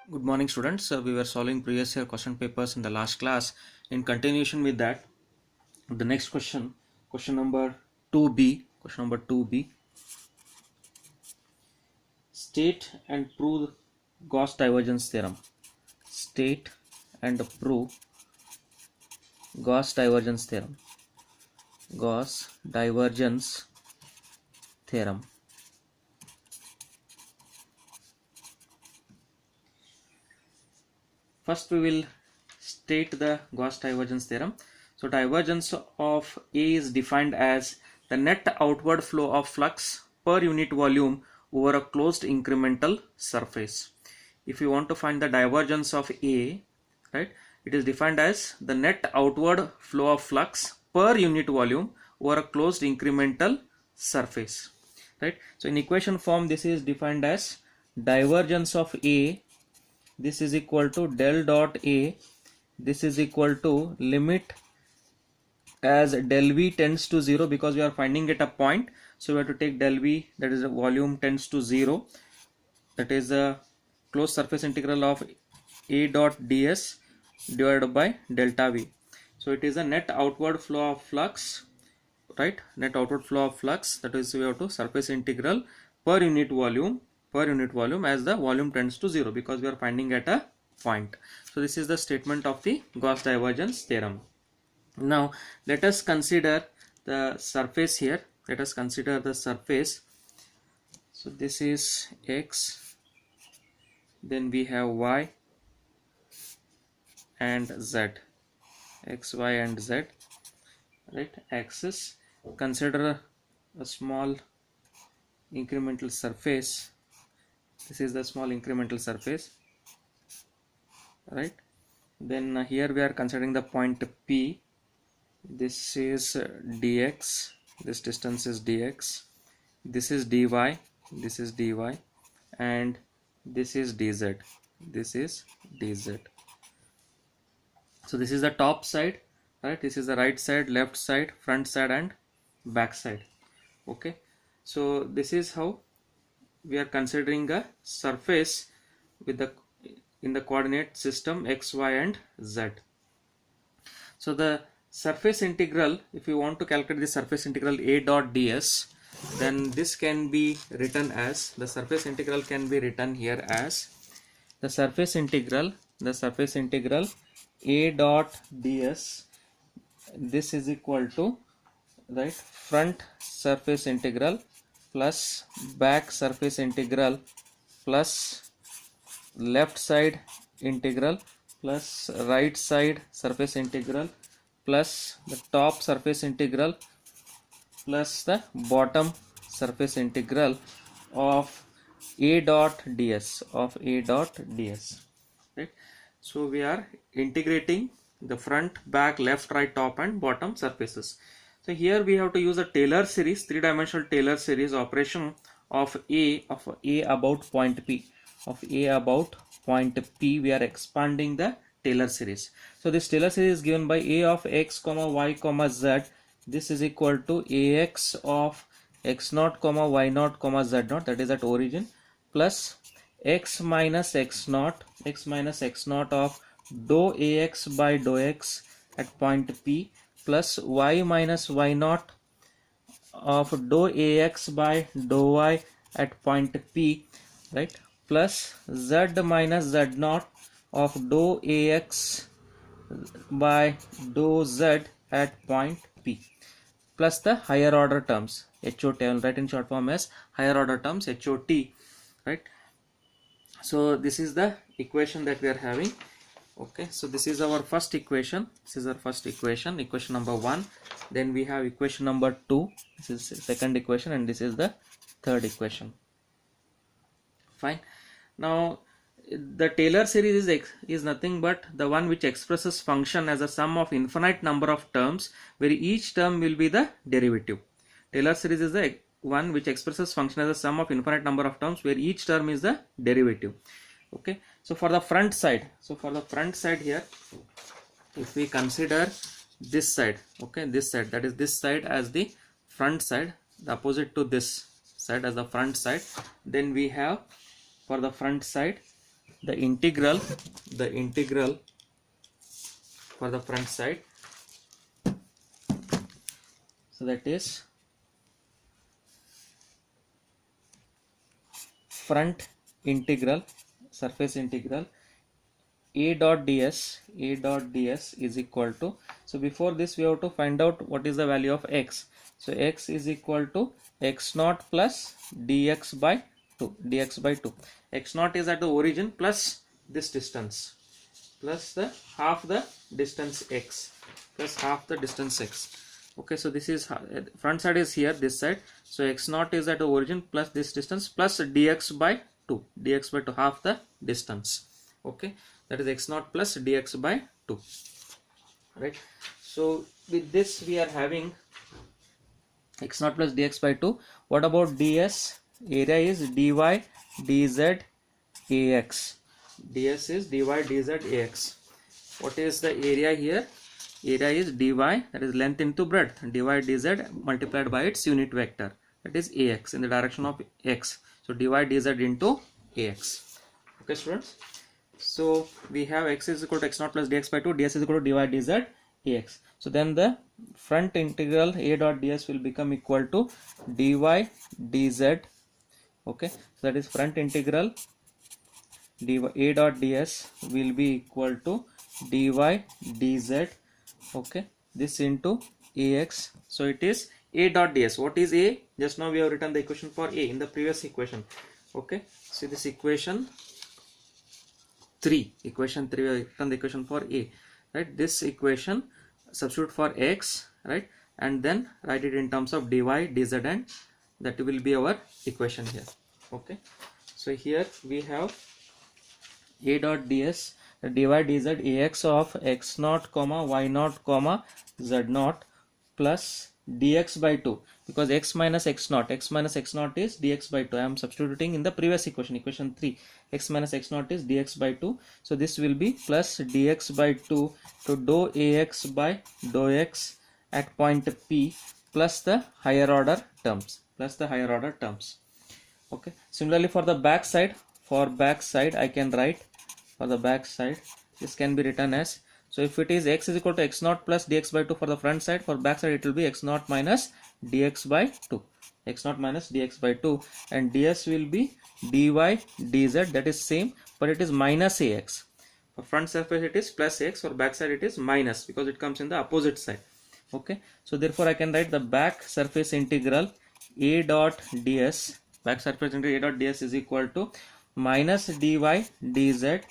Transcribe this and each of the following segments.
Good morning students. We were solving previous year question papers in the last class. In continuation with that, the next question number 2b, state and prove Gauss divergence theorem. State and prove Gauss divergence theorem. Gauss divergence theorem. First we will state the Gauss divergence theorem. So divergence of A is defined as the net outward flow of flux per unit volume over a closed incremental surface. If you want to find the divergence of A, right, it is defined as the net outward flow of flux per unit volume over a closed incremental surface, right. So in equation form this is defined as divergence of A, this is equal to del dot A, this is equal to limit as del V tends to 0, because we are finding at a point, so we have to take del V, that is the volume tends to 0, that is the closed surface integral of A dot ds divided by delta V. So it is a net outward flow of flux, right, net outward flow of flux, that is we have to surface integral per unit volume as the volume tends to 0, because we are finding at a point. So this is the statement of the Gauss divergence theorem. Now let us consider the surface here. Let us consider the surface. So this is x, then we have y and z, x, y and z, right, axis. Consider a small incremental surface. This is the small incremental surface, right. Then here we are considering the point P. This is dx, this distance is dx, this is dy, this is dy, and this is dz, this is dz. So this is the top side, right, this is the right side, left side, front side and back side. Okay, so this is how we are considering a surface with the in the coordinate system x, y and z. So the surface integral, if you want to calculate the surface integral A dot ds, then this can be written as, the surface integral can be written here as the surface integral A dot ds, this is equal to, right, front surface integral plus back surface integral plus left side integral plus right side surface integral plus the top surface integral plus the bottom surface integral of A dot ds, right. So we are integrating the front, back, left, right, top and bottom surfaces. So here we have to use a Taylor series, three-dimensional Taylor series operation of A about point P, we are expanding the Taylor series. So this Taylor series is given by A of x comma y comma z, this is equal to ax of x naught comma y naught comma z naught, that is at origin, plus x minus x naught of dou ax by dou x at point P, plus y minus y naught of dou ax by dou y at point P, right, plus z minus z naught of dou ax by dou z at point P, plus the higher order terms HOT, I will write in short form as higher order terms HOT, right. So this is the equation that we are having. Okay, so this is our first equation, equation number 1. Then we have equation number 2, this is second equation, and this is the third equation. Fine. Now the Taylor series is nothing but the one which expresses function as a sum of infinite number of terms where each term will be the derivative. Taylor series is the one which expresses function as a sum of infinite number of terms where each term is the derivative. Okay, so for the front side, here, if we consider this side, okay, this side, that is this side as the front side, the opposite to this side as the front side, then we have for the front side the integral for the front side, so that is front integral, surface integral a dot ds is equal to, so before this we have to find out what is the value of x. So x is equal to x naught plus dx by 2, x naught is at the origin plus this distance plus the half the distance x plus half the distance x. Okay, so this is front side is here, this side, so x naught is at the origin plus this distance plus dx by 2, half the distance. Okay, that is x naught plus dx by 2, right? So with this we are having x naught plus dx by 2. What about ds? Area is dy dz ax. ds is dy dz ax. What is the area here? Area is dy, that is length into breadth, dy dz multiplied by its unit vector, that is ax, in the direction of x. So dy dz into ax. Okay students, so we have x is equal to x naught plus dx by 2, ds is equal to dy dz ax. So then the front integral a dot ds will become equal to dy dz. Okay, so that is front integral a dot ds will be equal to dy dz. Okay, this into ax. So it is a dot ds. What is a? Just now we have written the equation for a in the previous equation. Okay, so this equation 3 we have written the equation for a, right? This equation substitute for x, right, and then write it in terms of dy dz, and that will be our equation here. Okay, so here we have a dot ds dy dz ax of x naught comma y naught comma z naught plus dx by 2, because x minus x naught is dx by 2. I am substituting in the previous equation, equation 3, x minus x naught is dx by 2. So this will be plus dx by 2 to dou ax by dou x at point P plus the higher order terms, Okay, similarly for the back side, I can write, for the back side this can be written as, so if it is x is equal to x naught plus dx by 2 for the front side, for back side it will be x naught minus dx by 2, and ds will be dy dz, that is same, but it is minus ax. For front surface it is plus x, for back side it is minus, because it comes in the opposite side. Okay, so therefore I can write the back surface integral a dot ds, is equal to minus dy dz,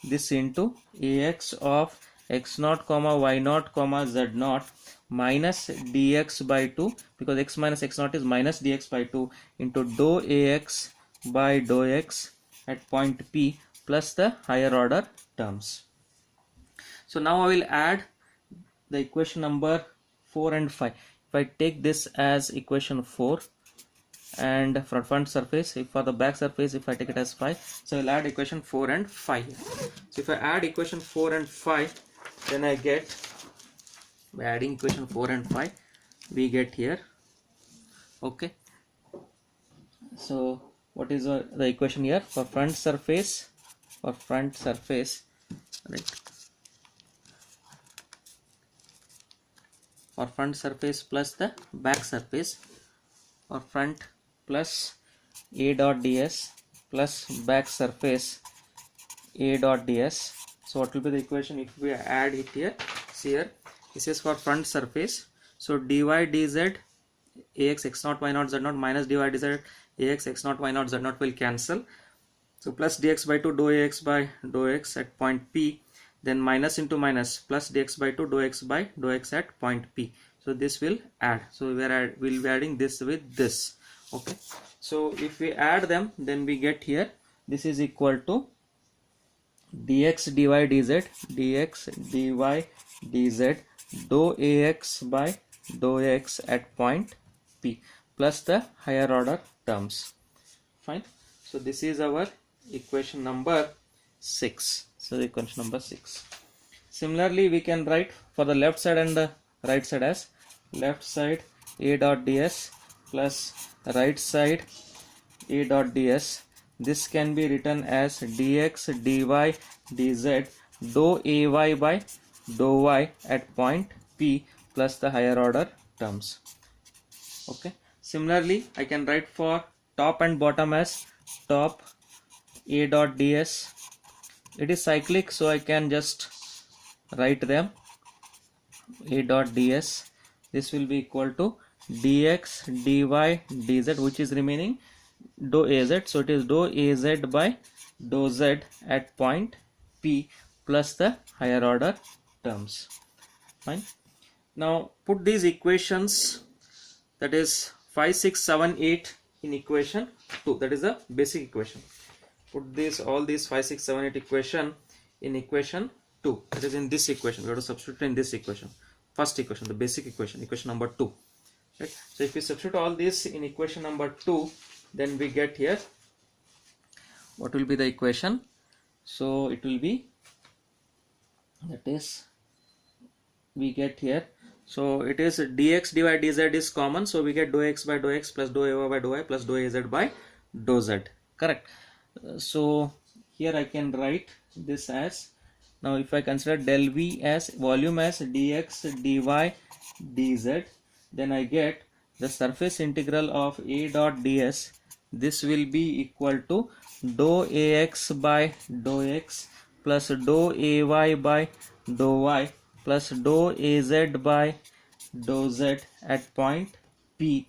this into ax of x naught comma y naught comma z naught minus dx by 2, because x minus x naught is minus dx by 2, into dou ax by dou x at point P plus the higher order terms. So now I will add the equation number 4 and 5. If I take this as equation 4, and for front surface, if for the back surface if I take it as 5, so I'll add equation 4 and 5. So if I add equation 4 and 5, then I get, by adding equation 4 and 5 we get here. Okay, so what is the equation here? For front surface, right, for front surface plus the back surface, or front plus a dot ds plus back surface a dot ds. So what will be the equation if we add it here? See here, this is for front surface, so dy dz ax x naught y naught z naught minus dy dz ax x naught y naught z naught will cancel, so plus dx by 2 dou ax by dou x at point P, then minus into minus plus dx by 2 dou x by dou x at point P. So this will add, so we'll be adding this with this. Okay, so if we add them, then we get here, this is equal to dx dy dz dou ax by dou x at point P plus the higher order terms. Fine, so this is our equation number 6. So the equation number 6. Similarly we can write for the left side and the right side as left side a dot ds plus right side a dot ds. this can be written as dx dy dz dou ay by dou y at point P plus the higher order terms. Okay. Similarly, I can write for top and bottom as top A dot ds. It is cyclic, so I can just write them A dot ds. This will be equal to dx dy dz, which is remaining dou az. So it is dou az by dou z at point P plus the higher order terms. Fine. Now put these equations, that is 5, 6, 7, 8 in equation 2. That is the basic equation. Put this, all these 5, 6, 7, 8 equation in equation 2. That is in this equation. We have to substitute in this equation. First equation, the basic equation, equation number 2. Right? So if we substitute all this in equation number 2, then we get here, what will be the equation? So it will be, that is, we get here, so it is dx dy dz is common, so we get dou x by dou x plus dou ay by dou y plus dou az by dou z. Correct. So here I can write this as, now if I consider del v as volume as dx dy dz, then I get the surface integral of A dot ds. This will be equal to dou ax by dou x plus dou ay by dou y plus dou az by dou z at point P.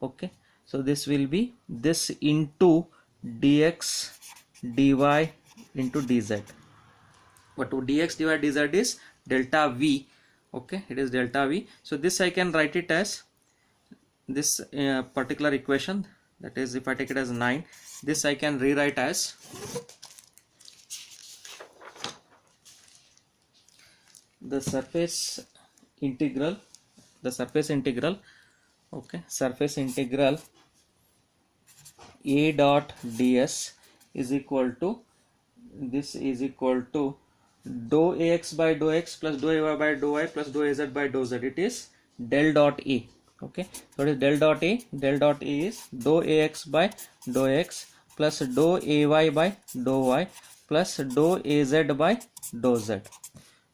Okay, so this will be this into dx dy into dz. But to dx dy dz is delta v. Okay, it is delta v. So this I can write it as this particular equation, that is, if I take it as 9, this I can rewrite as the surface integral, okay, surface integral A dot ds is equal to, this is equal to dou ax by dou x plus dou ay by dou y plus dou az by dou z. It is del dot A. Okay, so it is del dot A. Del dot A is dou ax by dou x plus dou ay by dou y plus dou az by dou z.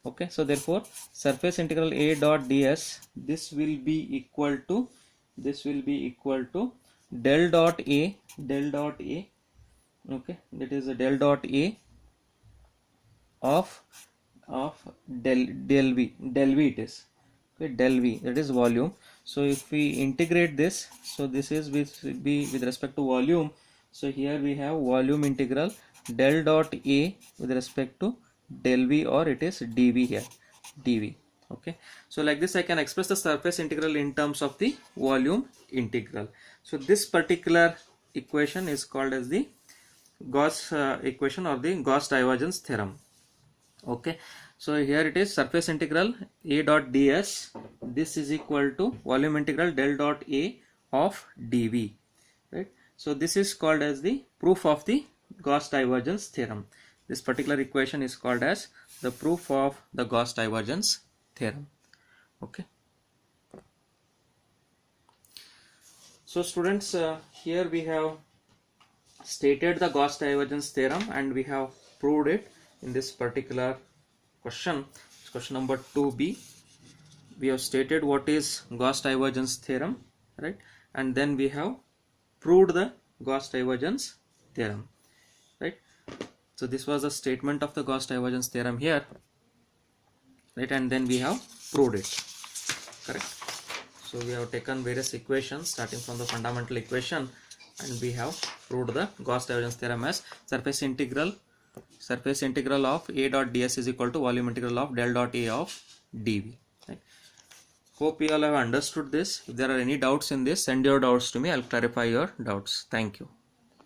Okay, so therefore surface integral A dot ds, this will be equal to, del dot A, okay, that is a del dot A of del v it is, okay, del v, that is volume. So if we integrate this, so this is with respect to volume, so here we have volume integral del dot A with respect to del v, or it is dv here, dv. Okay, so like this I can express the surface integral in terms of the volume integral. So this particular equation is called as the Gauss equation or the Gauss divergence theorem. Okay, so here it is surface integral A dot ds, this is equal to volume integral del dot A of dv, right? So this is called as the proof of the Gauss divergence theorem. This particular equation is called as the proof of the Gauss divergence theorem. Okay, so students, here we have stated the Gauss divergence theorem and we have proved it in this particular question. Question number 2b, we have stated what is Gauss divergence theorem, right, and then we have proved the Gauss divergence theorem, right. So this was a statement of the Gauss divergence theorem here, right, and then we have proved it. Correct. So we have taken various equations starting from the fundamental equation and we have proved the Gauss divergence theorem as surface integral of A dot ds is equal to volume integral of del dot A of dv. Right. Hope you all have understood this. If there are any doubts in this, send your doubts to me. I'll clarify your doubts. Thank you.